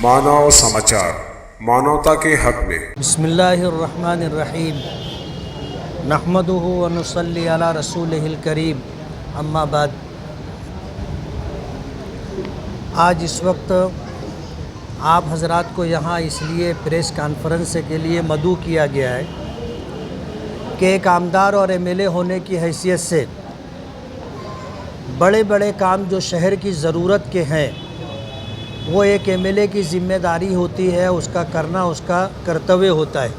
मानव समाचार, मानवता के हक में। बिस्मिल्लाहिर्रहमानिर्रहीम। नहमदुहु व नुसल्ली अला रसूलिहिल करीम, अम्मा बाद। आज इस वक्त आप हजरात को यहाँ इसलिए प्रेस कॉन्फ्रेंस के लिए मदऊ किया गया है कि एक आमदार और एमएलए होने की हैसियत से बड़े बड़े काम जो शहर की ज़रूरत के हैं वो एक एमएलए की ज़िम्मेदारी होती है, उसका करना उसका कर्तव्य होता है।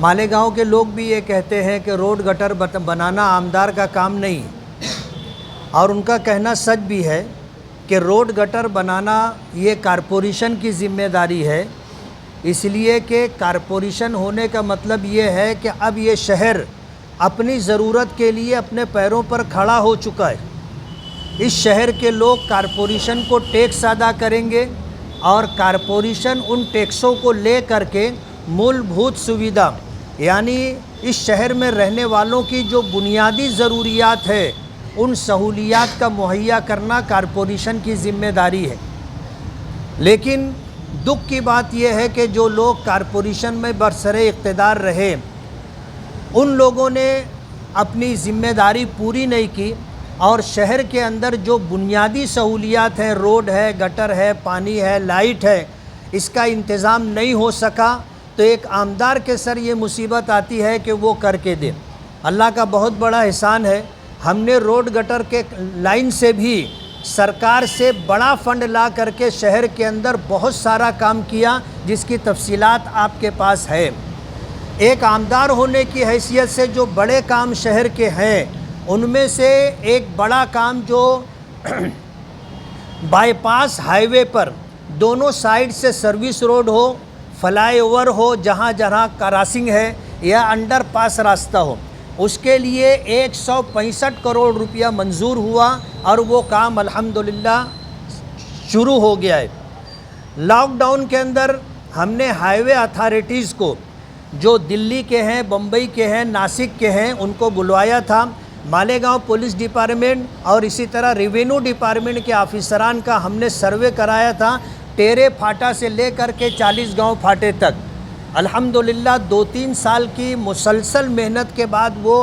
मालेगांव के लोग भी ये कहते हैं कि रोड गटर बनाना आमदार का काम नहीं, और उनका कहना सच भी है कि रोड गटर बनाना ये कारपोरेशन की ज़िम्मेदारी है, इसलिए कि कारपोरेशन होने का मतलब ये है कि अब ये शहर अपनी ज़रूरत के लिए अपने पैरों पर खड़ा हो चुका है। इस शहर के लोग कारपोरेशन को टैक्स अदा करेंगे और कारपोरेशन उन टैक्सों को ले करके मूलभूत सुविधा यानी इस शहर में रहने वालों की जो बुनियादी ज़रूरियात है उन सहूलियात का मुहैया करना कारपोरेशन की ज़िम्मेदारी है। लेकिन दुख की बात यह है कि जो लोग कारपोरेशन में बरसरे इक़्तिदार रहे उन लोगों ने अपनी ज़िम्मेदारी पूरी नहीं की और शहर के अंदर जो बुनियादी सहूलियात हैं, रोड है, गटर है, पानी है, लाइट है, इसका इंतज़ाम नहीं हो सका, तो एक आमदार के सर ये मुसीबत आती है कि वो करके दे। अल्लाह का बहुत बड़ा एहसान है, हमने रोड गटर के लाइन से भी सरकार से बड़ा फ़ंड ला करके शहर के अंदर बहुत सारा काम किया, जिसकी तफसीलात आपके पास है। एक आमदार होने की हैसियत से जो बड़े काम शहर के हैं उनमें से एक बड़ा काम जो बाईपास हाईवे पर दोनों साइड से सर्विस रोड हो, फ्लाईओवर हो, जहाँ जहाँ क्रॉसिंग है या अंडरपास रास्ता हो, उसके लिए 165 करोड़ रुपया मंजूर हुआ और वो काम अल्हम्दुलिल्लाह शुरू हो गया है। लॉकडाउन के अंदर हमने हाईवे अथॉरिटीज़ को जो दिल्ली के हैं, बम्बई के हैं, नासिक के हैं, उनको बुलवाया था। मालेगांव पुलिस डिपार्टमेंट और इसी तरह रेवेन्यू डिपार्टमेंट के ऑफिसरान का हमने सर्वे कराया था, टेरे फाटा से लेकर के 40 गांव फाटे तक। अल्हम्दुलिल्लाह 2-3 साल की मुसलसल मेहनत के बाद वो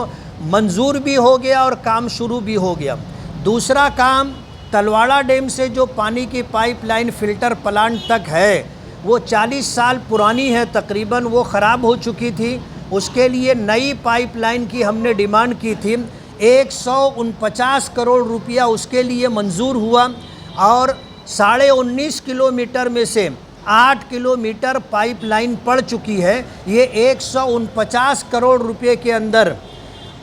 मंजूर भी हो गया और काम शुरू भी हो गया। दूसरा काम तलवाड़ा डैम से जो पानी की पाइपलाइन फ़िल्टर प्लांट तक है वो 40 साल पुरानी है तकरीबन, वो ख़राब हो चुकी थी। उसके लिए नई पाइपलाइन की हमने डिमांड की थी, 149 करोड़ रुपया उसके लिए मंजूर हुआ और 19.5 किलोमीटर में से 8 किलोमीटर पाइपलाइन पड़ चुकी है। ये 149 करोड़ रुपये के अंदर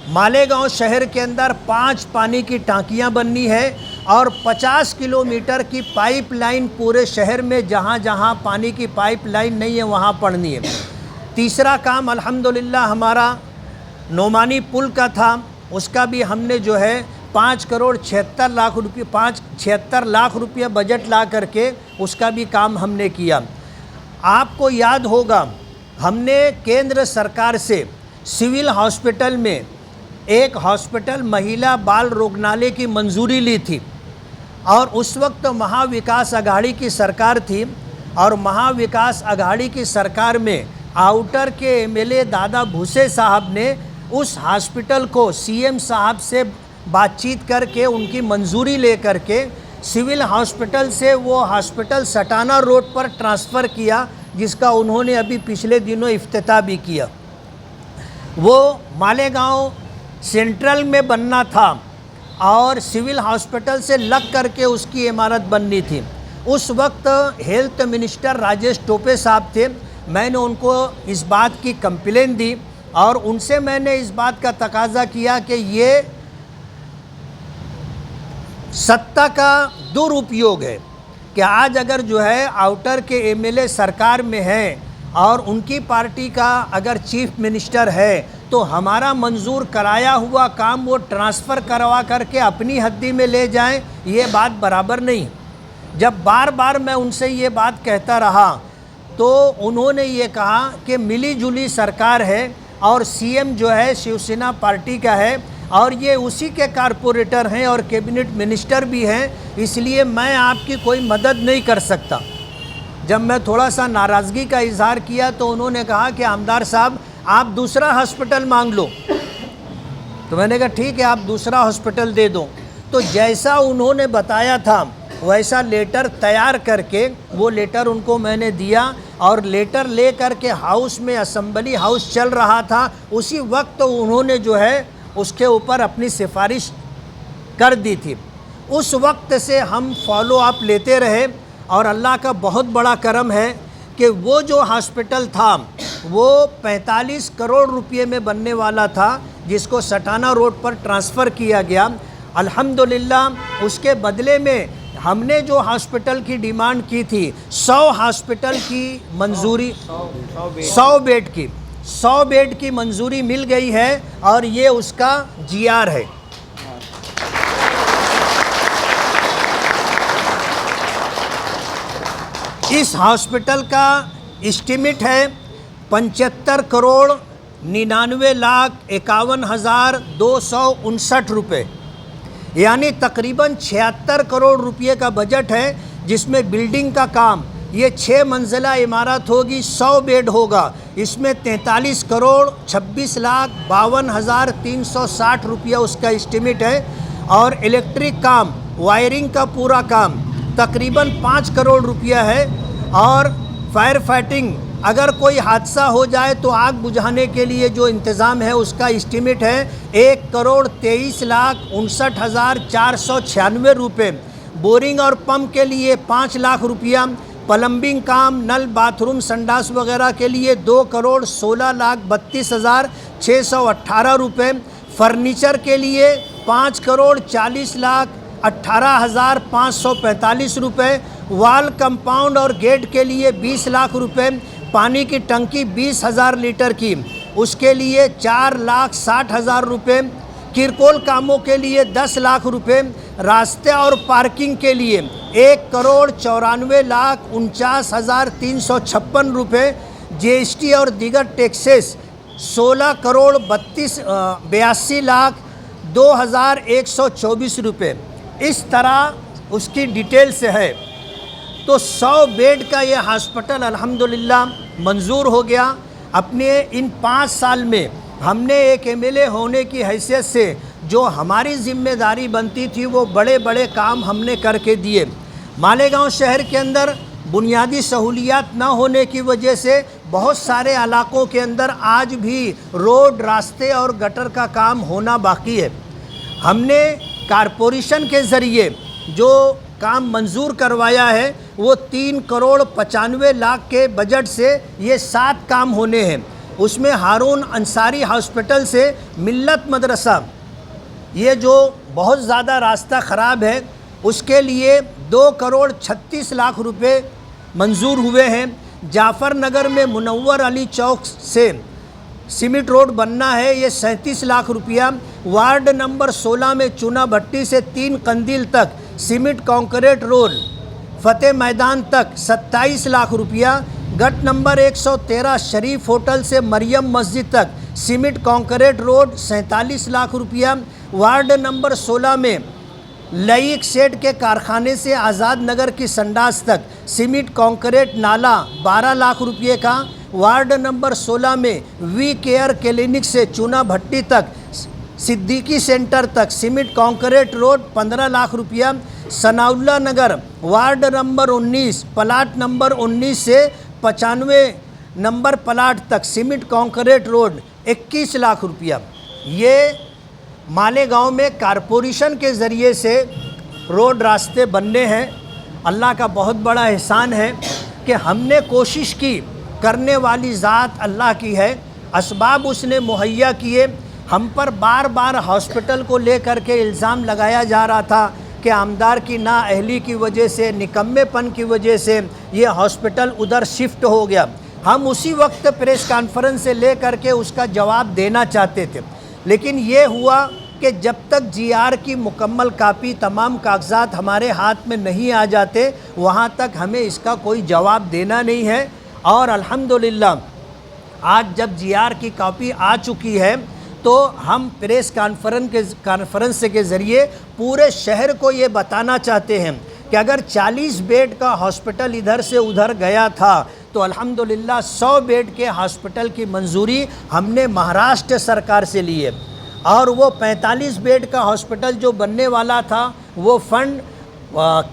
मालेगांव शहर के अंदर 5 पानी की टांकियां बननी है और 50 किलोमीटर की पाइपलाइन पूरे शहर में जहां जहां पानी की पाइपलाइन नहीं है वहां पड़नी है। तीसरा काम अल्हम्दुलिल्लाह हमारा नोमानी पुल का था, उसका भी हमने जो है 5,76 लाख रुपये बजट ला करके उसका भी काम हमने किया। आपको याद होगा हमने केंद्र सरकार से सिविल हॉस्पिटल में एक हॉस्पिटल महिला बाल रोगनालय की मंजूरी ली थी और उस वक्त महाविकास अघाड़ी की सरकार थी और महाविकास अघाड़ी की सरकार में आउटर के एमएलए दादा भूसे साहब ने उस हॉस्पिटल को सीएम साहब से बातचीत करके उनकी मंजूरी ले करके सिविल हॉस्पिटल से वो हॉस्पिटल सटाना रोड पर ट्रांसफ़र किया, जिसका उन्होंने अभी पिछले दिनों इफ्तिताह भी किया। वो मालेगांव सेंट्रल में बनना था और सिविल हॉस्पिटल से लग करके उसकी इमारत बननी थी। उस वक्त हेल्थ मिनिस्टर राजेश टोपे साहब थे। मैंने उनको इस बात की कंप्लेन दी और उनसे मैंने इस बात का तकाजा किया कि ये सत्ता का दुरुपयोग है कि आज अगर जो है आउटर के एमएलए सरकार में हैं और उनकी पार्टी का अगर चीफ मिनिस्टर है तो हमारा मंजूर कराया हुआ काम वो ट्रांसफ़र करवा करके अपनी हद्दी में ले जाएं, ये बात बराबर नहीं। जब बार बार मैं उनसे ये बात कहता रहा तो उन्होंने ये कहा कि मिली जुली सरकार है और सीएम जो है शिवसेना पार्टी का है और ये उसी के कारपोरेटर हैं और कैबिनेट मिनिस्टर भी हैं, इसलिए मैं आपकी कोई मदद नहीं कर सकता। जब मैं थोड़ा सा नाराज़गी का इजहार किया तो उन्होंने कहा कि आमदार साहब आप दूसरा हॉस्पिटल मांग लो। तो मैंने कहा ठीक है, आप दूसरा हॉस्पिटल दे दो। तो जैसा उन्होंने बताया था वैसा लेटर तैयार करके वो लेटर उनको मैंने दिया, और लेटर ले करके हाउस में, असेंबली हाउस चल रहा था, उसी वक्त तो उन्होंने जो है उसके ऊपर अपनी सिफारिश कर दी थी। उस वक्त से हम फॉलो अप लेते रहे, और अल्लाह का बहुत बड़ा करम है कि वो जो हॉस्पिटल था वो 45 करोड़ रुपए में बनने वाला था, जिसको सटाना रोड पर ट्रांसफ़र किया गया। अल्हम्दुलिल्लाह उसके बदले में हमने जो हॉस्पिटल की डिमांड की थी 100 हॉस्पिटल की मंजूरी, 100 बेड की मंजूरी मिल गई है, और ये उसका GR है। इस हॉस्पिटल का एस्टिमेट है 75 करोड़ 99,51,259 रुपये, यानी तकरीबन 76 करोड़ रुपये का बजट है, जिसमें बिल्डिंग का काम, ये 6 मंजिला इमारत होगी, 100 बेड होगा, इसमें 43 करोड़ 26,52,360 रुपया उसका एस्टिमेट है। और इलेक्ट्रिक काम, वायरिंग का पूरा काम तकरीबन 5 करोड़ रुपया है। और फायर फाइटिंग, अगर कोई हादसा हो जाए तो आग बुझाने के लिए जो इंतज़ाम है उसका एस्टिमेट है 1,23,59,496 रुपये। बोरिंग और पंप के लिए 5 लाख रुपया, प्लम्बिंग काम, नल, बाथरूम, संडास वगैरह के लिए 2,16,32,618 रुपये। फर्नीचर के लिए 5,40,18,545 रुपये। वॉल कंपाउंड और गेट के लिए 20 लाख रुपए। पानी की टंकी 20,000 लीटर की, उसके लिए 4,60,000 रुपये। किरकोल कामों के लिए 10 लाख रुपए। रास्ते और पार्किंग के लिए 1,94,49,356 रुपये। GST और दीगर टैक्सेस 16,82,82,124 रुपये। इस तरह उसकी डिटेल से है। तो 100 बेड का ये हॉस्पिटल अल्हम्दुलिल्लाह मंजूर हो गया। अपने इन 5 साल में हमने एक MLA होने की हैसियत से जो हमारी ज़िम्मेदारी बनती थी वो बड़े बड़े काम हमने करके दिए। मालेगांव शहर के अंदर बुनियादी सहूलियात न होने की वजह से बहुत सारे इलाकों के अंदर आज भी रोड, रास्ते और गटर का काम होना बाकी है। हमने कारपोरेशन के ज़रिए जो काम मंजूर करवाया है वो 3,95,00,000 के बजट से ये 7 काम होने हैं। उसमें हारून अंसारी हॉस्पिटल से मिल्लत मदरसा, ये जो बहुत ज़्यादा रास्ता ख़राब है, उसके लिए 2,36,00,000 रुपये मंजूर हुए हैं। जाफ़र नगर में मुनव्वर अली चौक से सीमेंट रोड बनना है, ये 37 लाख रुपया। वार्ड नंबर 16 में चूना भट्टी से 3 कंदील तक cement concrete road Fateh Maidan तक 27 लाख रुपया। गट नंबर 113 शरीफ होटल से मरियम मस्जिद तक सीमेंट कॉन्क्रीट रोड 47 लाख रुपया। वार्ड नंबर 16 में लईक सेट के कारखाने से आज़ाद नगर की संडास तक सीमेंट कॉन्क्रीट नाला 12 लाख रुपये का। वार्ड नंबर 16 में वी केयर क्लिनिक से चूना भट्टी तक सिद्दीकी सेंटर तक सीमेंट कॉन्क्रीट रोड 15 लाख रुपया। सनाउल्ला नगर वार्ड नंबर 19 प्लाट नंबर 19 से 95 नंबर प्लाट तक सीमेंट कॉन्क्रीट रोड 21 लाख रुपया। ये मालेगांव में कारपोरेशन के ज़रिए से रोड रास्ते बनने हैं। अल्लाह का बहुत बड़ा एहसान है कि हमने कोशिश की, करने वाली ज़ात अल्लाह की है, असबाब उसने मुहैया किए। हम पर बार बार हॉस्पिटल को लेकर के इल्ज़ाम लगाया जा रहा था कि आमदार की नाअहली की वजह से, निकम्मेपन की वजह से ये हॉस्पिटल उधर शिफ्ट हो गया। हम उसी वक्त प्रेस कॉन्फ्रेंस से ले करके उसका जवाब देना चाहते थे, लेकिन ये हुआ कि जब तक GR की मुकम्मल कापी, तमाम कागजात हमारे हाथ में नहीं आ जाते, वहाँ तक हमें इसका कोई जवाब देना नहीं है। और अल्हम्दुलिल्लाह आज जब GR की कॉपी आ चुकी है तो हम प्रेस कॉन्फ्रेंस के ज़रिए पूरे शहर को ये बताना चाहते हैं कि अगर 40 बेड का हॉस्पिटल इधर से उधर गया था तो अल्हम्दुलिल्लाह 100 बेड के हॉस्पिटल की मंजूरी हमने महाराष्ट्र सरकार से ली है, और वो 45 बेड का हॉस्पिटल जो बनने वाला था वो फंड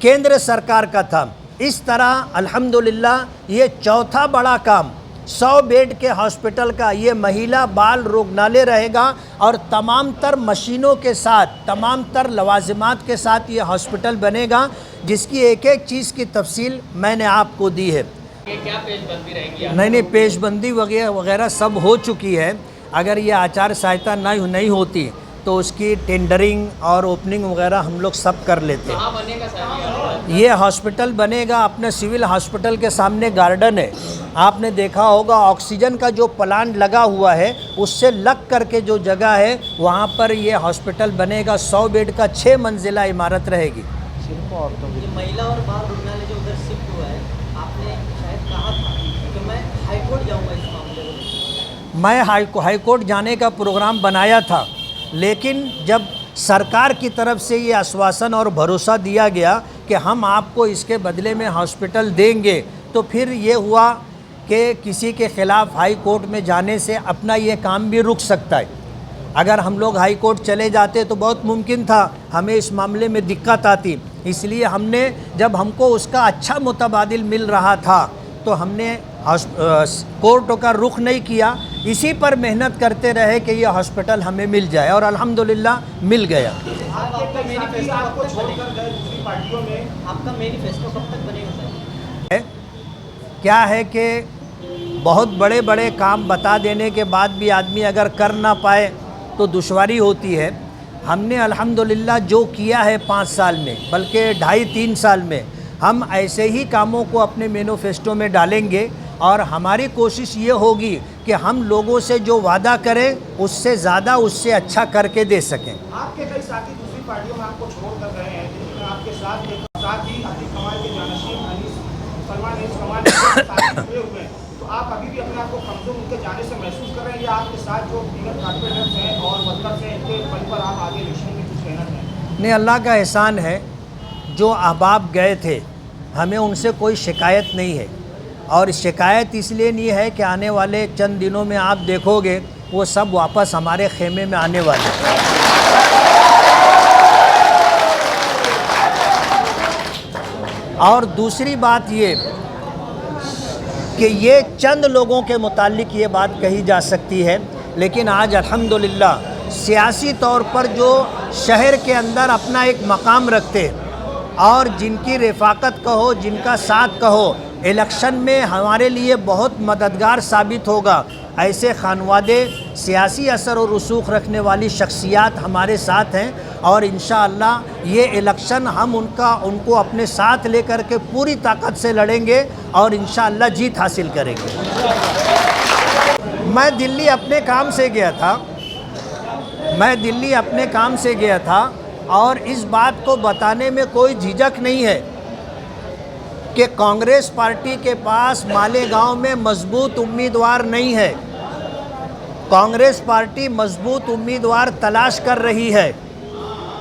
केंद्र सरकार का था। इस तरह अल्हम्दुलिल्लाह ये चौथा बड़ा काम 100 बेड के हॉस्पिटल का ये महिला बाल रोगनालय रहेगा, और तमाम तर मशीनों के साथ, तमाम तर लवाजिमात के साथ ये हॉस्पिटल बनेगा, जिसकी एक एक चीज़ की तफसील मैंने आपको दी है। ये क्या पेशबंदी रहेगी? नहीं, पेशबंदी वगैरह वगैरह सब हो चुकी है। अगर ये आचार संहिता नहीं होती तो उसकी टेंडरिंग और ओपनिंग वगैरह हम लोग सब कर लेते। कहाँ बनेगा सर? ये हॉस्पिटल बनेगा अपने सिविल हॉस्पिटल के सामने गार्डन है, आपने देखा होगा ऑक्सीजन का जो प्लांट लगा हुआ है उससे लग करके जो जगह है वहाँ पर ये हॉस्पिटल बनेगा। 100 बेड का 6 मंजिला इमारत रहेगी। ये महिला और बाल रुग्णालय जो उधर शिफ्ट हुआ है, आपने शायद कहा था कि मैं हाईकोर्ट जाऊंगा इस मामले में। मैं हाईकोर्ट जाने का प्रोग्राम बनाया था, लेकिन जब सरकार की तरफ से ये आश्वासन और भरोसा दिया गया कि हम आपको इसके बदले में हॉस्पिटल देंगे, तो फिर ये हुआ कि किसी के ख़िलाफ़ हाई कोर्ट में जाने से अपना ये काम भी रुक सकता है। अगर हम लोग हाई कोर्ट चले जाते तो बहुत मुमकिन था हमें इस मामले में दिक्कत आती, इसलिए हमने जब हमको उसका अच्छा मुतबादिल मिल रहा था तो हमने कोर्ट का रुख नहीं किया, इसी पर मेहनत करते रहे कि ये हॉस्पिटल हमें मिल जाए, और अल्हम्दुलिल्लाह मिल गया। आपका मैनिफेस्टो कब तक बनेगा सर? क्या है कि बहुत बड़े बड़े काम बता देने के बाद भी आदमी अगर कर ना पाए तो दुश्वारी होती है। हमने अल्हम्दुलिल्लाह जो किया है 5 साल में, बल्कि 2.5-3 साल में, हम ऐसे ही कामों को अपने मैनिफेस्टो में डालेंगे, और हमारी कोशिश ये होगी कि हम लोगों से जो वादा करें उससे ज़्यादा, उससे अच्छा करके दे सकें। आपके कई साथी दूसरी पार्टियों में आपको छोड़ कर रहे हैं, जिनमें आपके साथ ही अतीक कमाल के जानशीन सलमान जुड़े हुए हैं, तो आप अभी भी अपने आप को कमजोर उनके जाने से महसूस कर रहे हैं, या आपके साथ जो दीगर कारपोरेटर्स हैं और वर्कर्स हैं इनके बल पर आप आगे इलेक्शन में कुछ कहना चाहें? नहीं, अल्लाह का एहसान है, जो अहबाब गए थे हमें उनसे कोई शिकायत नहीं है, और शिकायत इसलिए नहीं है कि आने वाले चंद दिनों में आप देखोगे वो सब वापस हमारे खेमे में आने वाले हैं। और दूसरी बात ये कि ये चंद लोगों के मुतालिक ये बात कही जा सकती है, लेकिन आज अल्हम्दुलिल्लाह सियासी तौर पर जो शहर के अंदर अपना एक मकाम रखते और जिनकी रफ़ाकत कहो, जिनका साथ कहो, इलेक्शन में हमारे लिए बहुत मददगार साबित होगा, ऐसे खानवादे सियासी असर और रसूख रखने वाली शख्सियात हमारे साथ हैं, और इंशाअल्लाह ये इलेक्शन हम उनको अपने साथ लेकर के पूरी ताकत से लड़ेंगे और इंशाअल्लाह जीत हासिल करेंगे। मैं दिल्ली अपने काम से गया था, और इस बात को बताने में कोई झिझक नहीं है कि कांग्रेस पार्टी के पास मालेगांव में मजबूत उम्मीदवार नहीं है। कांग्रेस पार्टी मजबूत उम्मीदवार तलाश कर रही है,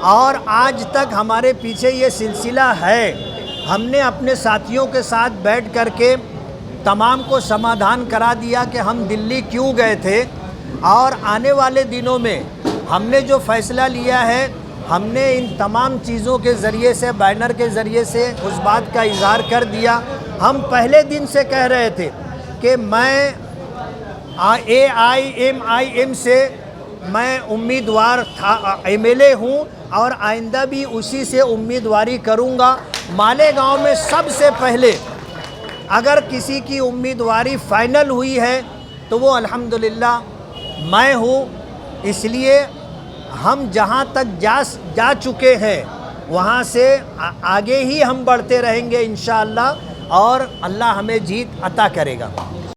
और आज तक हमारे पीछे ये सिलसिला है। हमने अपने साथियों के साथ बैठ कर के तमाम को समाधान करा दिया कि हम दिल्ली क्यों गए थे, और आने वाले दिनों में हमने जो फ़ैसला लिया है, हमने इन तमाम चीज़ों के ज़रिए से, बैनर के ज़रिए से उस बात का इज़हार कर दिया। हम पहले दिन से कह रहे थे कि मैं AIMIM से मैं उम्मीदवार था, MLA हूँ, और आइंदा भी उसी से उम्मीदवारी करूँगा। मालेगांव में सबसे पहले अगर किसी की उम्मीदवारी फ़ाइनल हुई है तो वो अल्हम्दुलिल्लाह मैं हूँ। इसलिए हम जहाँ तक जा चुके हैं वहाँ से आगे ही हम बढ़ते रहेंगे इंशाअल्लाह, और अल्लाह हमें जीत अता करेगा।